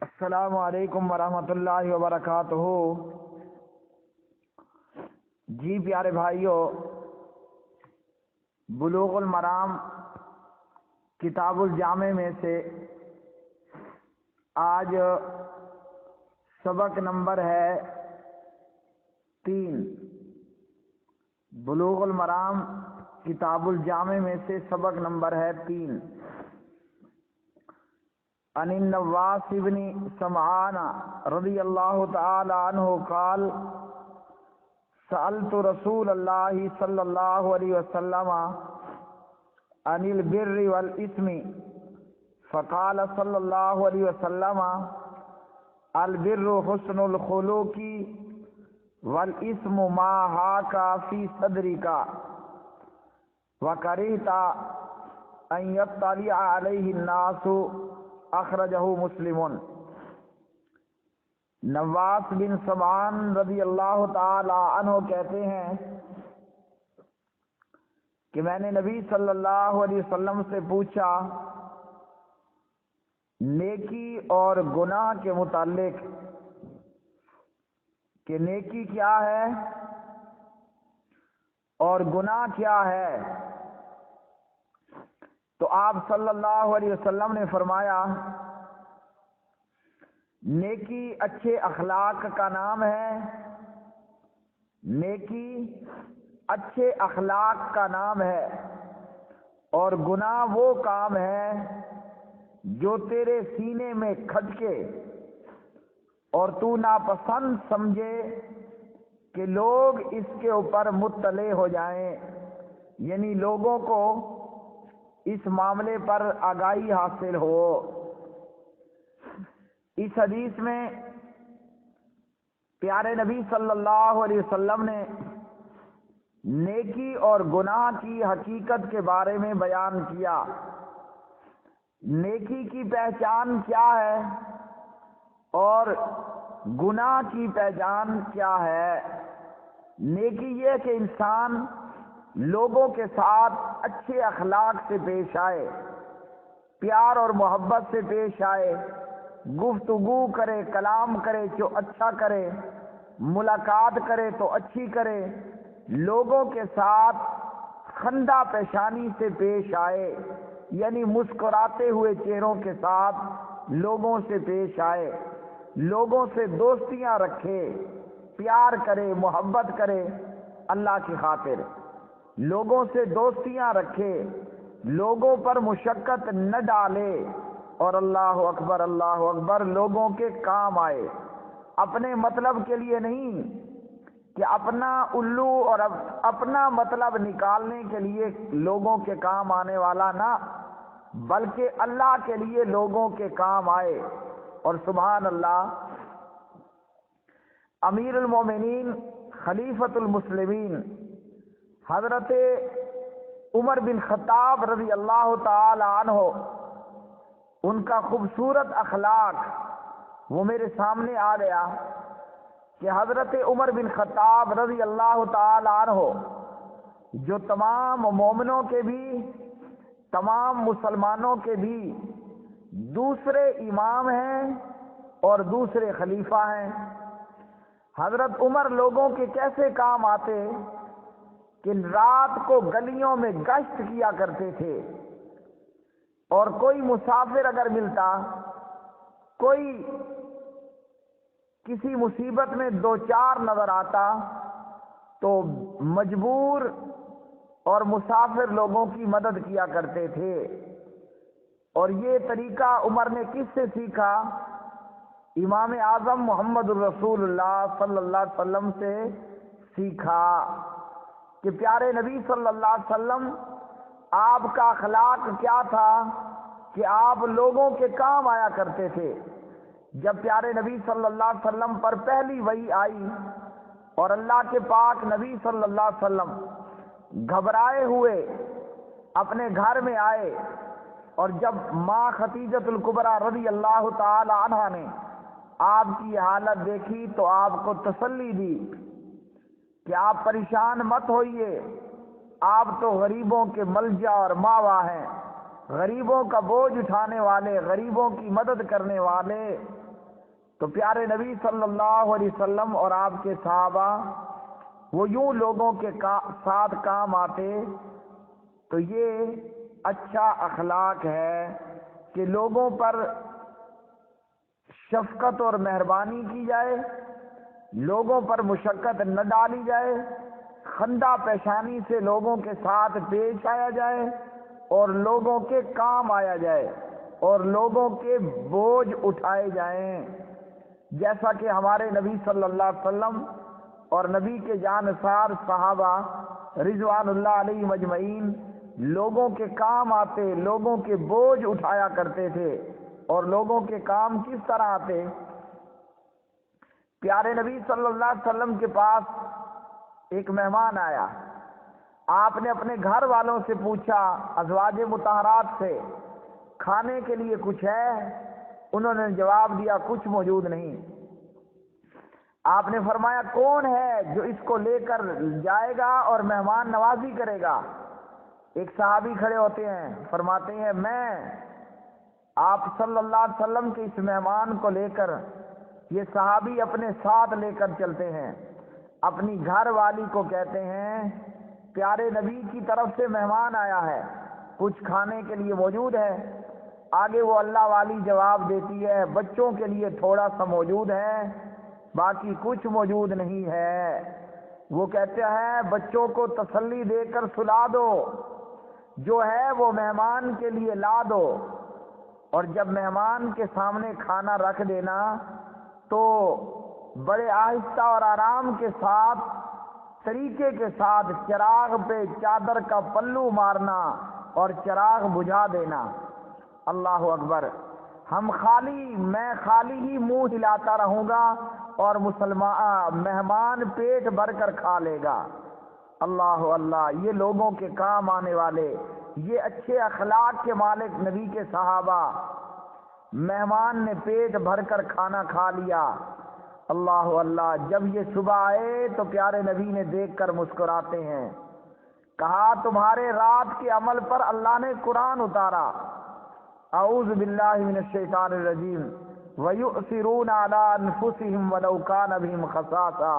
السلام علیکم ورحمۃ اللہ وبرکاتہ۔ جی پیارے بھائیوں، بلوغ المرام کتاب الجامع میں سے آج سبق نمبر ہے 3۔ بلوغ المرام کتاب الجامع میں سے سبق نمبر ہے 3۔ عن النواس بن سمعان رضی اللہ تعالی عنہ قال سألت رسول اللہ صلی اللہ علیہ وسلم عن البر والاسم فقال صلی اللہ علیہ وسلم البر حسن الخلق والاسم ما حاک فی صدرک وکرہت ان یطلع علیہ الناس، اخرجہ مسلم۔ نواس بن سمعان رضی اللہ تعالی عنہ کہتے ہیں کہ میں نے نبی صلی اللہ علیہ وسلم سے پوچھا نیکی اور گناہ کے متعلق کہ نیکی کیا ہے اور گناہ کیا ہے، تو آپ صلی اللہ علیہ وسلم نے فرمایا نیکی اچھے اخلاق کا نام ہے، نیکی اچھے اخلاق کا نام ہے، اور گناہ وہ کام ہے جو تیرے سینے میں کھٹکے اور تو ناپسند سمجھے کہ لوگ اس کے اوپر مطلع ہو جائیں، یعنی لوگوں کو اس معاملے پر آگاہی حاصل ہو۔ اس حدیث میں پیارے نبی صلی اللہ علیہ وسلم نے نیکی اور گناہ کی حقیقت کے بارے میں بیان کیا۔ نیکی کی پہچان کیا ہے اور گناہ کی پہچان کیا ہے۔ نیکی یہ کہ انسان لوگوں کے ساتھ اچھے اخلاق سے پیش آئے، پیار اور محبت سے پیش آئے، گفتگو کرے، کلام کرے جو اچھا کرے، ملاقات کرے تو اچھی کرے، لوگوں کے ساتھ خندہ پیشانی سے پیش آئے، یعنی مسکراتے ہوئے چہروں کے ساتھ لوگوں سے پیش آئے، لوگوں سے دوستیاں رکھے، پیار کرے، محبت کرے اللہ کی خاطر، لوگوں سے دوستیاں رکھے، لوگوں پر مشقت نہ ڈالے، اور اللہ اکبر لوگوں کے کام آئے، اپنے مطلب کے لیے نہیں کہ اپنا الو اور اپنا مطلب نکالنے کے لیے لوگوں کے کام آنے والا نہ، بلکہ اللہ کے لیے لوگوں کے کام آئے۔ اور سبحان اللہ، امیر المومنین خلیفۃ المسلمین حضرت عمر بن خطاب رضی اللہ تعالی عنہ، ان کا خوبصورت اخلاق وہ میرے سامنے آ گیا کہ حضرت عمر بن خطاب رضی اللہ تعالی عنہ جو تمام مومنوں کے بھی، تمام مسلمانوں کے بھی دوسرے امام ہیں اور دوسرے خلیفہ ہیں، حضرت عمر لوگوں کے کیسے کام آتے کہ رات کو گلیوں میں گشت کیا کرتے تھے، اور کوئی مسافر اگر ملتا، کوئی کسی مصیبت میں دو چار نظر آتا تو مجبور اور مسافر لوگوں کی مدد کیا کرتے تھے۔ اور یہ طریقہ عمر نے کس سے سیکھا؟ امام اعظم محمد الرسول اللہ صلی اللہ علیہ وسلم سے سیکھا کہ پیارے نبی صلی اللہ علیہ وسلم آپ کا اخلاق کیا تھا کہ آپ لوگوں کے کام آیا کرتے تھے۔ جب پیارے نبی صلی اللہ علیہ وسلم پر پہلی وحی آئی اور اللہ کے پاک نبی صلی اللہ علیہ وسلم گھبرائے ہوئے اپنے گھر میں آئے، اور جب ماں خدیجۃ الکبریٰ رضی اللہ تعالی عنہا نے آپ کی حالت دیکھی تو آپ کو تسلی دی کہ آپ پریشان مت ہوئیے، آپ تو غریبوں کے ملجا اور ماوا ہیں، غریبوں کا بوجھ اٹھانے والے، غریبوں کی مدد کرنے والے، تو پیارے نبی صلی اللہ علیہ وسلم اور آپ کے صحابہ وہ یوں لوگوں کے ساتھ کام آتے، تو یہ اچھا اخلاق ہے کہ لوگوں پر شفقت اور مہربانی کی جائے، لوگوں پر مشقت نہ ڈالی جائے، خندہ پیشانی سے لوگوں کے ساتھ پیش آیا جائے اور لوگوں کے کام آیا جائے اور لوگوں کے بوجھ اٹھائے جائیں، جیسا کہ ہمارے نبی صلی اللہ علیہ وسلم اور نبی کے جانثار صحابہ رضوان اللہ علیہ مجمعین لوگوں کے کام آتے، لوگوں کے بوجھ اٹھایا کرتے تھے۔ اور لوگوں کے کام کس طرح آتے؟ پیارے نبی صلی اللہ علیہ وسلم کے پاس ایک مہمان آیا، آپ نے اپنے گھر والوں سے پوچھا، ازواج مطہرات سے، کھانے کے لیے کچھ ہے؟ انہوں نے جواب دیا کچھ موجود نہیں۔ آپ نے فرمایا کون ہے جو اس کو لے کر جائے گا اور مہمان نوازی کرے گا؟ ایک صحابی کھڑے ہوتے ہیں، فرماتے ہیں میں۔ آپ صلی اللہ علیہ وسلم کے اس مہمان کو لے کر یہ صحابی اپنے ساتھ لے کر چلتے ہیں، اپنی گھر والی کو کہتے ہیں پیارے نبی کی طرف سے مہمان آیا ہے، کچھ کھانے کے لیے موجود ہے؟ آگے وہ اللہ والی جواب دیتی ہے بچوں کے لیے تھوڑا سا موجود ہے، باقی کچھ موجود نہیں ہے۔ وہ کہتے ہیں بچوں کو تسلی دے کر سلا دو، جو ہے وہ مہمان کے لیے لا دو، اور جب مہمان کے سامنے کھانا رکھ دینا تو بڑے آہستہ اور آرام کے ساتھ، طریقے کے ساتھ چراغ پہ چادر کا پلو مارنا اور چراغ بجھا دینا۔ اللہ اکبر! میں خالی ہی منہ ہلاتا رہوں گا اور مہمان پیٹ بھر کر کھا لے گا۔ اللہ اللہ! یہ لوگوں کے کام آنے والے، یہ اچھے اخلاق کے مالک نبی کے صحابہ، مہمان نے پیٹ بھر کر کھانا کھا لیا۔ اللہ اللہ! جب یہ صبح آئے تو پیارے نبی نے دیکھ کر مسکراتے ہیں، کہا تمہارے رات کے عمل پر اللہ نے قرآن اتارا، اعوذ باللہ من الشیطان الرجیم، وَيُؤْثِرُونَ عَلَىٰ أَنفُسِهِمْ وَلَوْ كَانَ بِهِمْ خَصَاصَةٌ،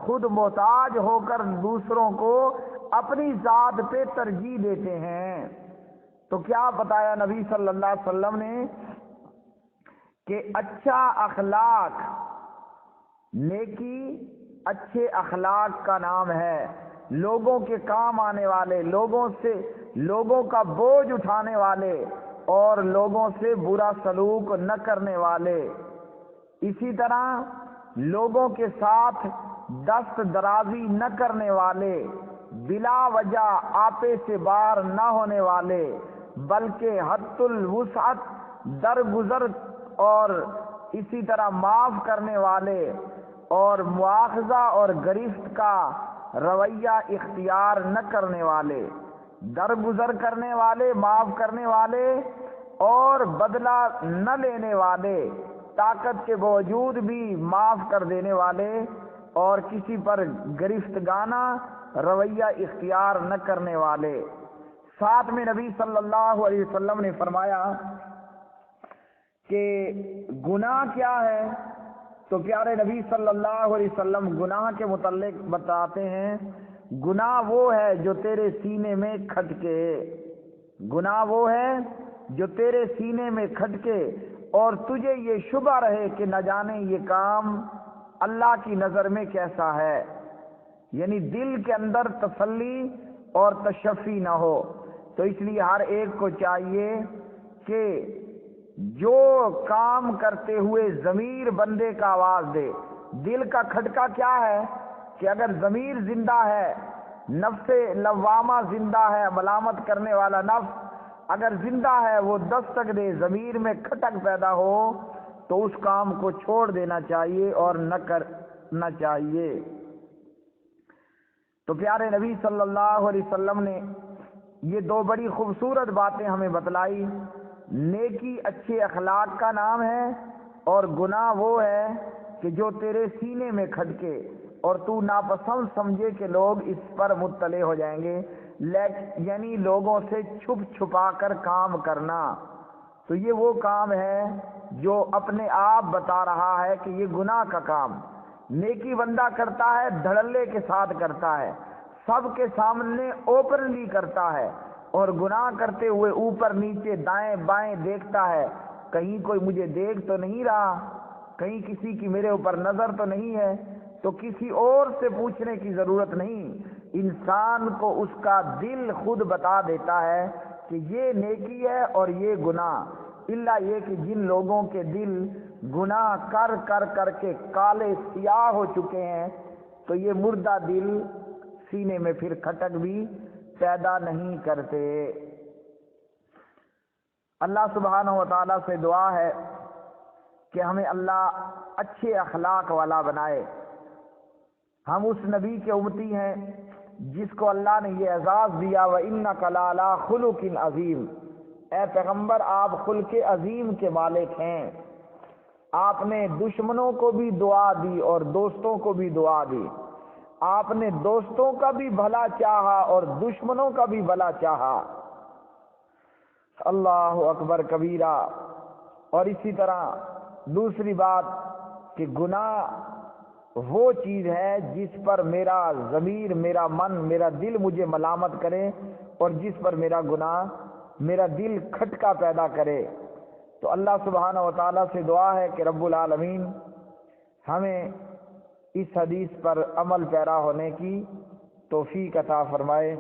خود محتاج ہو کر دوسروں کو اپنی ذات پہ ترجیح دیتے ہیں۔ تو کیا بتایا نبی صلی اللہ علیہ وسلم نے کہ اچھا اخلاق، نیکی اچھے اخلاق کا نام ہے، لوگوں کے کام آنے والے، لوگوں کا بوجھ اٹھانے والے اور لوگوں سے برا سلوک نہ کرنے والے، اسی طرح لوگوں کے ساتھ دست درازی نہ کرنے والے، بلا وجہ آپے سے باہر نہ ہونے والے، بلکہ حد الوسعت درگزر اور اسی طرح معاف کرنے والے اور مواخذہ اور گرفت کا رویہ اختیار نہ کرنے والے، درگزر کرنے والے، معاف کرنے والے اور بدلہ نہ لینے والے، طاقت کے باوجود بھی معاف کر دینے والے اور کسی پر گرفتگانہ رویہ اختیار نہ کرنے والے۔ ساتھ میں نبی صلی اللہ علیہ وسلم نے فرمایا کہ گناہ کیا ہے؟ تو پیارے نبی صلی اللہ علیہ وسلم گناہ کے متعلق بتاتے ہیں، گناہ وہ ہے جو تیرے سینے میں کھٹکے، گناہ وہ ہے جو تیرے سینے میں کھٹکے اور تجھے یہ شبہ رہے کہ نہ جانے یہ کام اللہ کی نظر میں کیسا ہے، یعنی دل کے اندر تسلی اور تشفی نہ ہو۔ تو اس لیے ہر ایک کو چاہیے کہ جو کام کرتے ہوئے ضمیر بندے کا آواز دے۔ دل کا کھٹکا کیا ہے کہ اگر ضمیر زندہ ہے، نفس لوامہ زندہ ہے، ملامت کرنے والا نفس اگر زندہ ہے، وہ دستک دے، ضمیر میں کھٹک پیدا ہو تو اس کام کو چھوڑ دینا چاہیے اور نہ کرنا چاہیے۔ تو پیارے نبی صلی اللہ علیہ وسلم نے یہ دو بڑی خوبصورت باتیں ہمیں بتلائی، نیکی اچھے اخلاق کا نام ہے اور گناہ وہ ہے کہ جو تیرے سینے میں کھٹکے اور تو ناپسند سمجھے کہ لوگ اس پر مطلع ہو جائیں گے، یعنی لوگوں سے چھپ چھپا کر کام کرنا۔ تو یہ وہ کام ہے جو اپنے آپ بتا رہا ہے کہ یہ گناہ کا کام۔ نیکی بندہ کرتا ہے دھڑلے کے ساتھ کرتا ہے، سب کے سامنے اوپنلی کرتا ہے، اور گناہ کرتے ہوئے اوپر نیچے دائیں بائیں دیکھتا ہے، کہیں کوئی مجھے دیکھ تو نہیں رہا، کہیں کسی کی میرے اوپر نظر تو نہیں ہے، تو کسی اور سے پوچھنے کی ضرورت نہیں، انسان کو اس کا دل خود بتا دیتا ہے کہ یہ نیکی ہے اور یہ گناہ۔ الا یہ کہ جن لوگوں کے دل گناہ کر کر کر کے کالے سیاہ ہو چکے ہیں، تو یہ مردہ دل سینے میں پھر کھٹک بھی پیدا نہیں کرتے۔ اللہ سبحانہ و تعالیٰ سے دعا ہے کہ ہمیں اللہ اچھے اخلاق والا بنائے۔ ہم اس نبی کے امتی ہیں جس کو اللہ نے یہ اعزاز دیا، وَإِنَّكَ لَعَلَىٰ خُلُقٍ عَظِيمٍ، اے پیغمبر آپ خلق عظیم کے مالک ہیں۔ آپ نے دشمنوں کو بھی دعا دی اور دوستوں کو بھی دعا دی، آپ نے دوستوں کا بھی بھلا چاہا اور دشمنوں کا بھی بھلا چاہا۔ اللہ اکبر کبیرہ۔ اور اسی طرح دوسری بات کہ گناہ وہ چیز ہے جس پر میرا ضمیر، میرا من، میرا دل مجھے ملامت کرے، اور جس پر میرا گناہ میرا دل کھٹکا پیدا کرے۔ تو اللہ سبحانہ و تعالیٰ سے دعا ہے کہ رب العالمین ہمیں اس حدیث پر عمل پیرا ہونے کی توفیق عطا فرمائے۔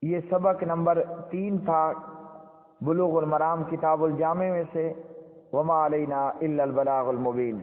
یہ سبق نمبر 3 تھا بلوغ المرام کتاب الجامع میں سے۔ وما علینا الا البلاغ المبین۔